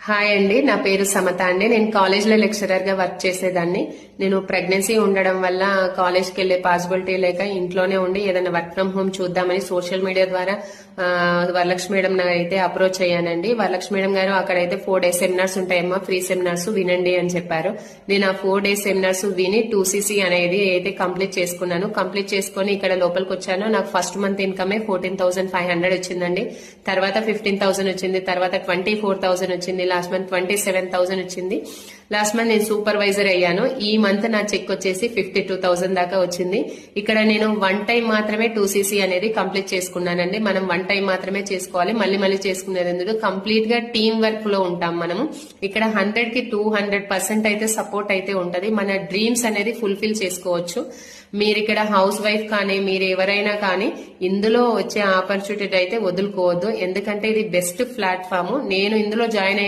Hi అండి, నా పేరు సమత అండి. నేను కాలేజ్లో లెక్చరర్ గా వర్క్ చేసేదాన్ని. నేను ప్రెగ్నెన్సీ ఉండడం వల్ల కాలేజ్కి వెళ్లే పాసిబిలిటీ లేక ఇంట్లోనే ఉండి ఏదైనా వర్క్ ఫ్రం హోమ్ చూద్దామని సోషల్ మీడియా ద్వారా వరలక్ష్మి మేడం అయితే అప్రోచ్ అయ్యానండి. వరలక్ష్మి మేడం గారు అక్కడైతే 4 days సెమినార్స్ ఉంటాయమ్మా, ఫ్రీ సెమినార్స్ వినండి అని చెప్పారు. నేను ఆ 4 days సెమినార్స్ విని 2cc అనేది అయితే కంప్లీట్ చేసుకున్నాను. కంప్లీట్ చేసుకుని ఇక్కడ లోపలికి వచ్చాను. నాకు ఫస్ట్ మంత్ ఇన్కమ్ 14,500 వచ్చిందండి. తర్వాత 15,000 వచ్చింది, తర్వాత 24,000 వచ్చింది, లాస్ట్ మంత్ 27,000 వచ్చింది. లాస్ట్ మంత్ నేను సూపర్వైజర్ అయ్యాను. ఈ మంత్ నా చెక్ వచ్చేసి 52,000 దాకా వచ్చింది. ఇక్కడ నేను 1 time మాత్రమే 2cc అనేది కంప్లీట్ చేసుకున్నానండి. మనం 1 time మాత్రమే చేసుకోవాలి, మళ్ళీ చేసుకునేది ఎందుకు. కంప్లీట్ గా టీమ్ వర్క్ లో ఉంటాం మనము. ఇక్కడ 100కి 200% అయితే సపోర్ట్ అయితే ఉంటది. మన డ్రీమ్స్ అనేది ఫుల్ఫిల్ చేసుకోవచ్చు. మీరు ఇక్కడ హౌస్ వైఫ్ కానీ మీరు ఎవరైనా కానీ ఇందులో వచ్చే ఆపర్చునిటీ అయితే వదులుకోవద్దు. ఎందుకంటే ఇది బెస్ట్ ప్లాట్ఫామ్. నేను ఇందులో జాయిన్